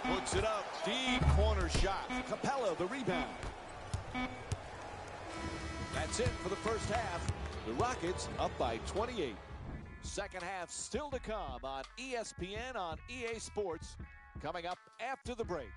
S1: Puts it up, deep corner shot. Capella, the rebound. That's it for the first half. The Rockets up by 28. Second half still to come on ESPN on EA Sports. Coming up after the break.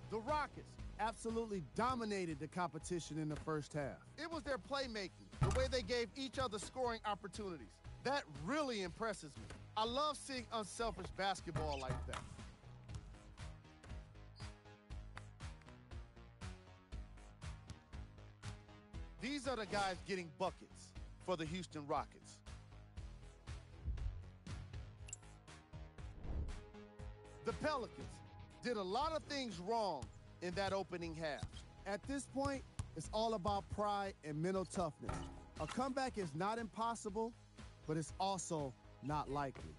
S4: The Rockets absolutely dominated the competition in the first half. It was their playmaking, the way they gave each other scoring opportunities. That really impresses me. I love seeing unselfish basketball like that. These are the guys getting buckets for the Houston Rockets. The Pelicans did a lot of things wrong in that opening half. At this point, it's all about pride and mental toughness. A comeback is not impossible, but it's also not likely.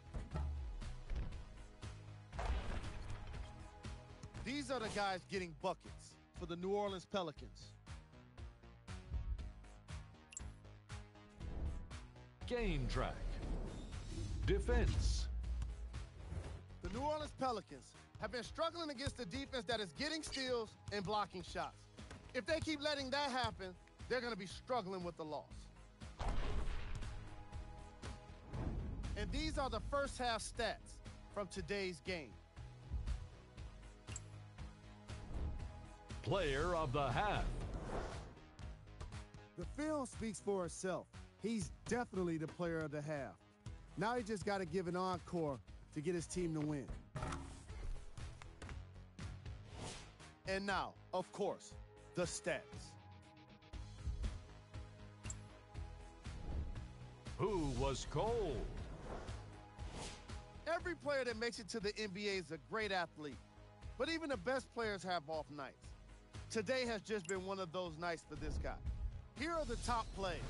S4: These are the guys getting buckets for the New Orleans Pelicans.
S5: Game track. Defense.
S4: The New Orleans Pelicans have been struggling against the defense that is getting steals and blocking shots. If they keep letting that happen, they're going to be struggling with the loss. And these are the first half stats from today's game.
S5: Player of the half.
S4: The film speaks for itself. He's definitely the player of the half. Now he just got to give an encore to get his team to win. And now, of course, the stats.
S5: Who was cold?
S4: Every player that makes it to the NBA is a great athlete, but even the best players have off nights. Today has just been one of those nights for this guy. Here are the top plays.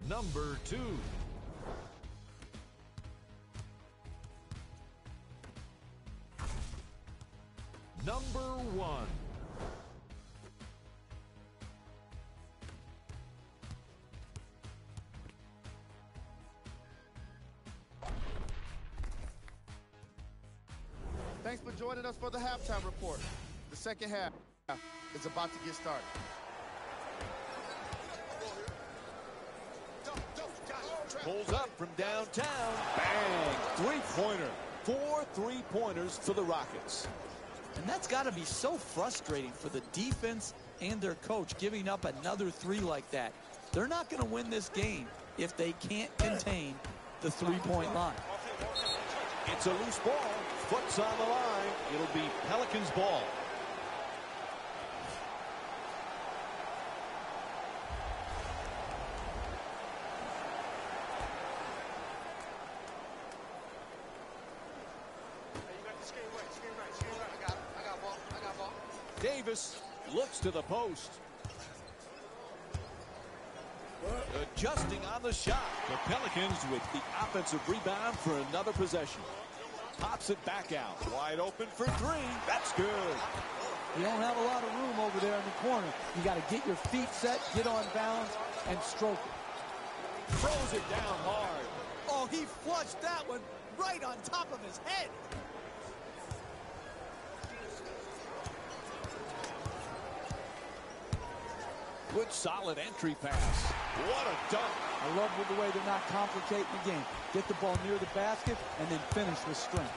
S5: Number 2. Number 1.
S4: Thanks for joining us for the halftime report. The second half
S8: is about to get started.
S1: Pulls up from downtown. Bang! Three-pointer. 4 3-pointers for the Rockets.
S6: And that's got to be so frustrating for the defense and their coach, giving up another three like that. They're not going to win this game if they can't contain the three-point line.
S1: It's a loose ball. Foot's on the line. It'll be Pelicans ball. Davis looks to the post. Adjusting on the shot. The Pelicans with the offensive rebound for another possession. Pops it back out. Wide open for three. That's good.
S2: You don't have a lot of room over there in the corner. You got to get your feet set, get on balance, and stroke it.
S1: Throws it down hard.
S3: Oh, he flushed that one right on top of his head.
S1: Good solid entry pass. What a dunk.
S2: I love the way they're not complicating the game. Get the ball near the basket and then finish with strength.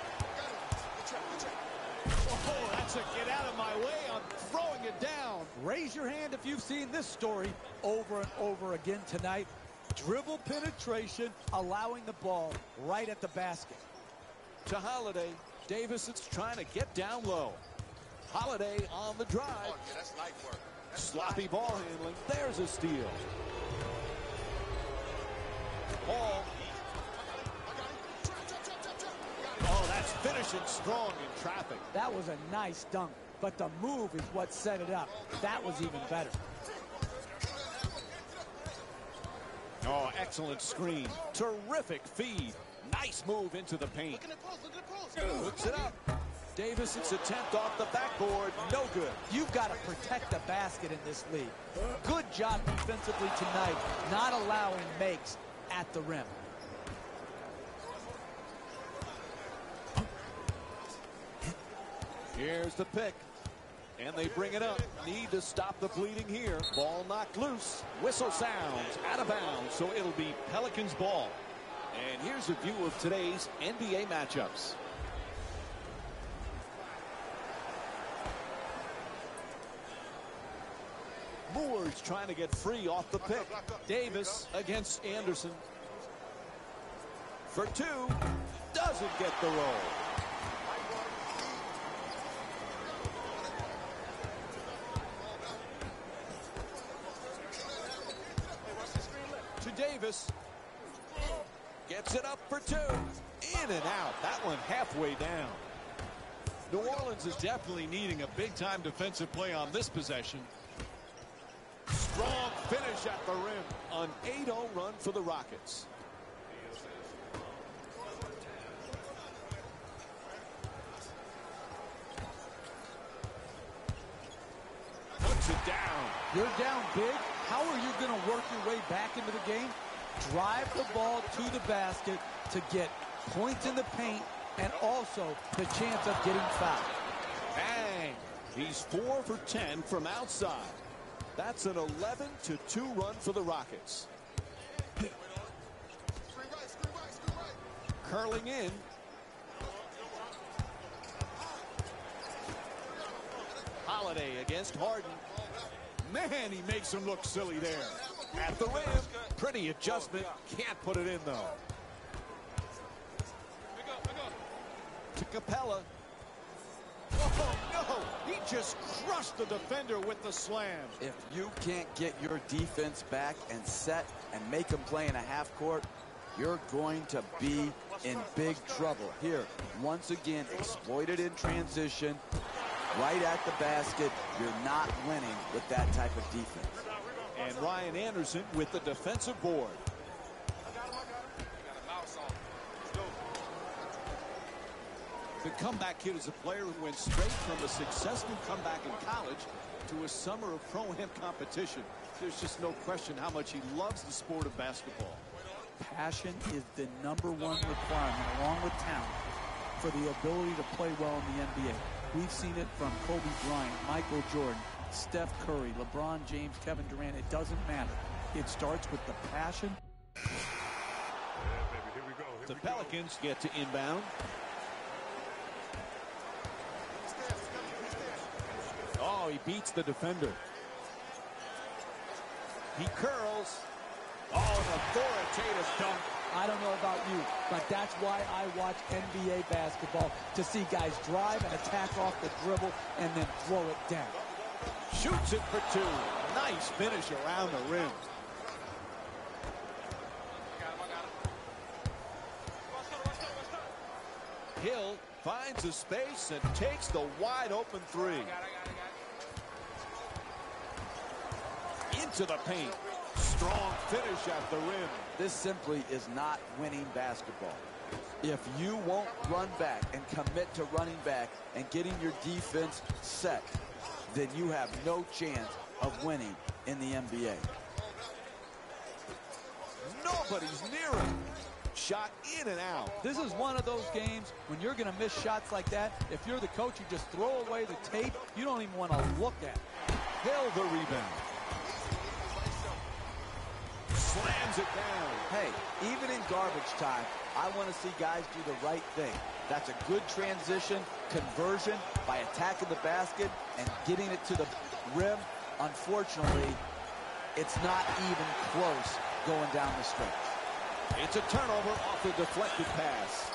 S1: Oh, that's a get out of my way. I'm throwing it down.
S2: Raise your hand if you've seen this story over and over again tonight. Dribble penetration, allowing the ball right at the basket.
S1: To Holiday. Davis is trying to get down low. Holiday on the drive.
S7: Oh, yeah, that's light work.
S1: Sloppy ball handling. There's a steal. Ball. Oh, that's finishing strong in traffic.
S2: That was a nice dunk, but the move is what set it up. That was even better.
S1: Oh, excellent screen. Terrific feed. Nice move into the paint. Hooks it up. Davis's attempt off the backboard. No good.
S2: You've got to protect the basket in this league. Good job defensively tonight, not allowing makes at the rim.
S1: Here's the pick. And they bring it up. Need to stop the bleeding here. Ball knocked loose. Whistle sounds out of bounds. So it'll be Pelicans ball. And here's a view of today's NBA matchups. Moore's trying to get free off the pick. Davis against Anderson. For two. Doesn't get the roll. To Davis. Gets it up for two. In and out. That one halfway down. New Orleans is definitely needing a big-time defensive play on this possession. Strong finish at the rim. An 8-0 run for the Rockets. Puts it down.
S2: You're down big. How are you going to work your way back into the game? Drive the ball to the basket to get points in the paint and also the chance of getting fouled.
S1: Bang! He's 4 for 10 from outside. That's an 11-2 run for the Rockets. Curling in. Holiday against Harden. Man, he makes him look silly there. At the rim. Pretty adjustment. Can't put it in, though. To Capella. Oh, no! He just crushed the defender with the slam.
S9: If you can't get your defense back and set and make them play in a half court, you're going to be in big trouble. Here, once again, exploited in transition, right at the basket. You're not winning with that type of defense.
S1: And Ryan Anderson with the defensive board. The comeback kid is a player who went straight from a successful comeback in college to a summer of pro-am competition. There's just no question how much he loves the sport of basketball.
S2: Passion is the #1 requirement, along with talent, for the ability to play well in the NBA. We've seen it from Kobe Bryant, Michael Jordan, Steph Curry, LeBron James, Kevin Durant. It doesn't matter. It starts with the passion.
S1: The Pelicans get to inbound. Oh, he beats the defender. He curls. Oh, an authoritative dunk.
S3: I don't know about you, but that's why I watch NBA basketball, to see guys drive and attack off the dribble and then throw it down.
S1: Shoots it for two. Nice finish around the rim. Hill finds a space and takes the wide open three. Into the paint. Strong finish at the rim.
S9: This simply is not winning basketball. If you won't run back and commit to running back and getting your defense set, then you have no chance of winning in the NBA.
S1: Nobody's near him. Shot in and out.
S2: This is one of those games when you're going to miss shots like that. If you're the coach, you just throw away the tape. You don't even want to look at it.
S1: Hill the rebound. Slams it down.
S9: Hey, even in garbage time, I want to see guys do the right thing. That's a good transition, conversion by attacking the basket and getting it to the rim. Unfortunately, it's not even close going down the stretch.
S1: It's a turnover off the deflected pass.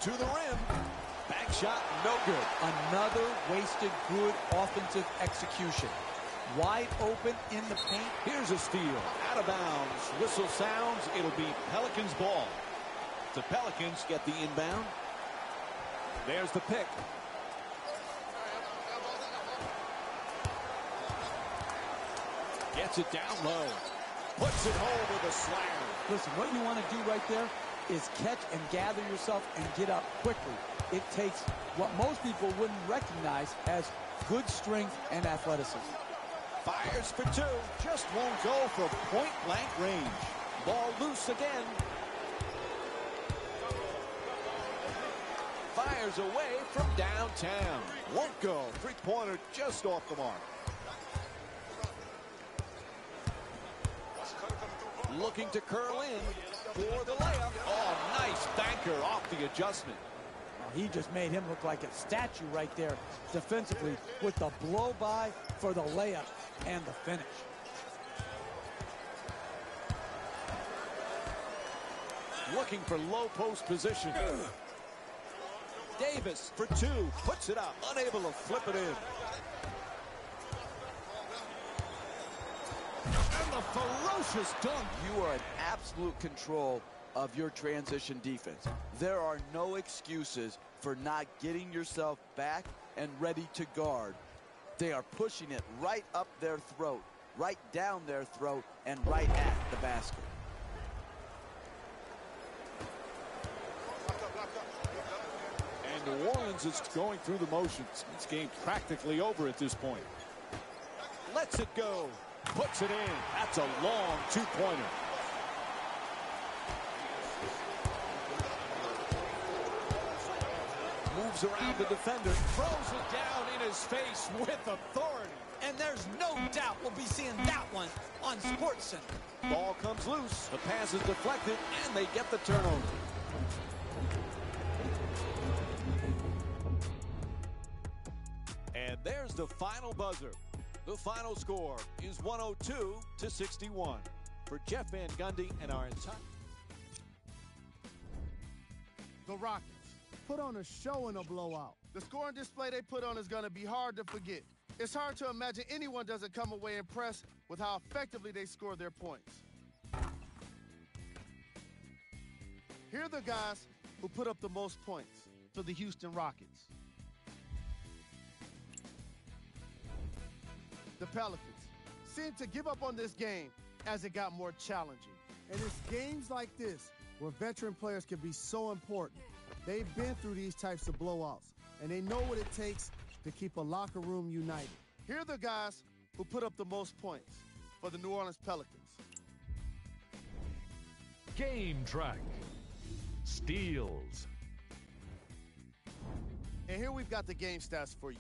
S1: To the rim. Back shot, no good.
S2: Another wasted good offensive execution. Wide open in the paint.
S1: Here's a steal. Out of bounds. Whistle sounds. It'll be Pelicans ball. The Pelicans get the inbound. There's the pick. Gets it down low. Puts it home with a slam.
S2: Listen, what you want to do right there is catch and gather yourself and get up quickly. It takes what most people wouldn't recognize as good strength and athleticism.
S1: Fires for two. Just won't go for point-blank range. Ball loose again. Fires away from downtown. Won't go. Three-pointer just off the mark. Looking to curl in for the layup. Oh, nice banker off the adjustment.
S2: He just made him look like a statue right there defensively with the blow-by for the layup and the finish.
S1: Looking for low post position. Davis for two. Puts it up. Unable to flip it in. And the ferocious dunk.
S9: You are in absolute control of your transition defense. There are no excuses for not getting yourself back and ready to guard. They are pushing it right up their throat, right down their throat, and right at the basket.
S1: And New Orleans is going through the motions. This game's practically over at this point. Lets it go. Puts it in. That's a long two-pointer. Moves around the defender. Throws it down in his face with authority.
S3: And there's no doubt we'll be seeing that one on SportsCenter.
S1: Ball comes loose. The pass is deflected, and they get the turnover. And there's the final buzzer. The final score is 102-61. For Jeff Van Gundy and our entire...
S8: The Rockets put on a show in a blowout. The scoring display they put on is going to be hard to forget. It's hard to imagine anyone doesn't come away impressed with how effectively they score their points. Here are the guys who put up the most points for the Houston Rockets. The Pelicans seemed to give up on this game as it got more challenging.
S4: And it's games like this where veteran players can be so important. They've been through these types of blowouts, and they know what it takes to keep a locker room united.
S8: Here are the guys who put up the most points for the New Orleans Pelicans.
S5: Game track. Steals.
S8: And here we've got the game stats for you.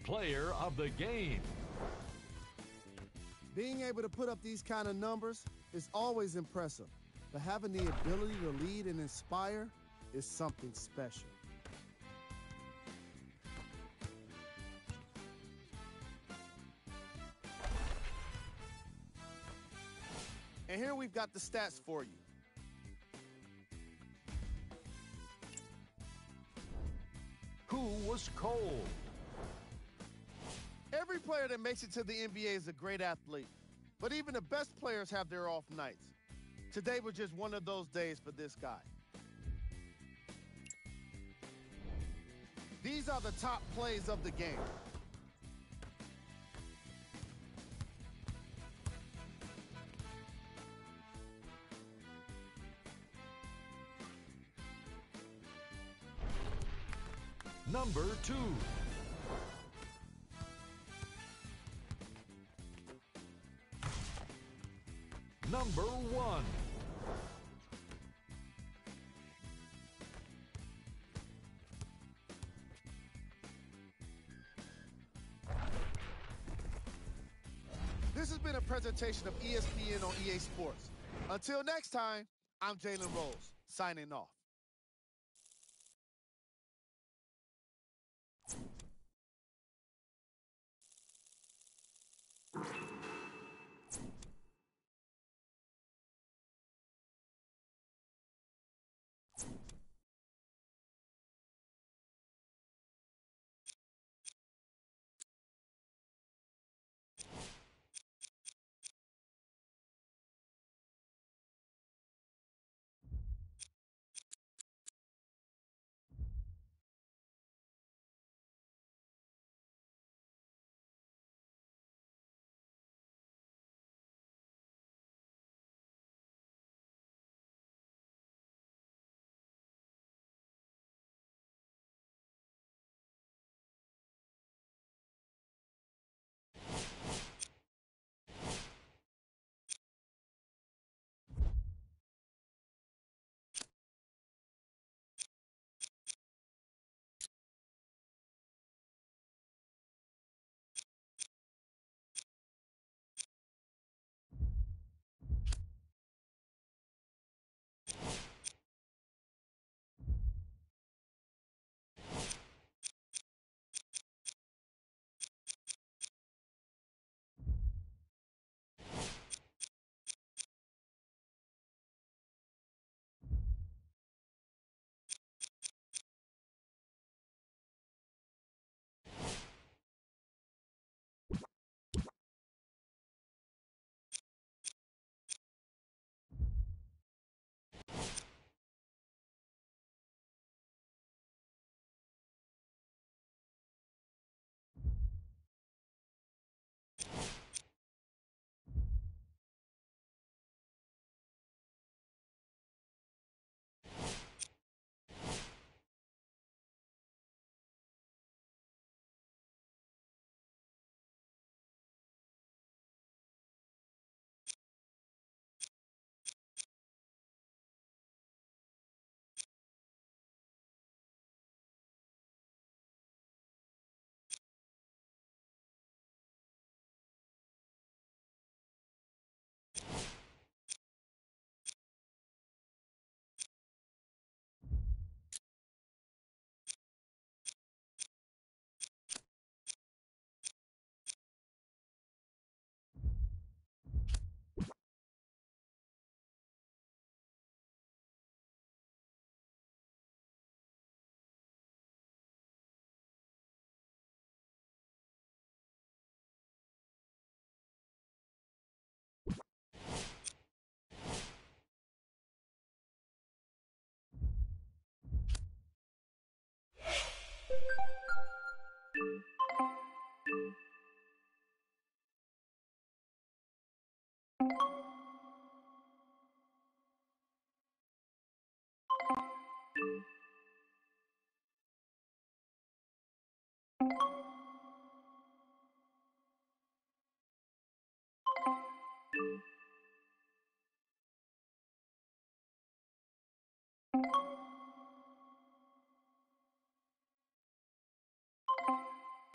S5: Player of the game.
S4: Being able to put up these kind of numbers is always impressive, but having the ability to lead and inspire is something special.
S8: And here we've got the stats for you.
S5: Who was cold?
S8: Every player that makes it to the NBA is a great athlete, but even the best players have their off nights. Today was just one of those days for this guy. These are the top plays of the game.
S5: Number 2. Number 1.
S8: This has been a presentation of ESPN on EA Sports. Until next time, I'm Jalen Rose, signing off.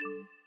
S10: You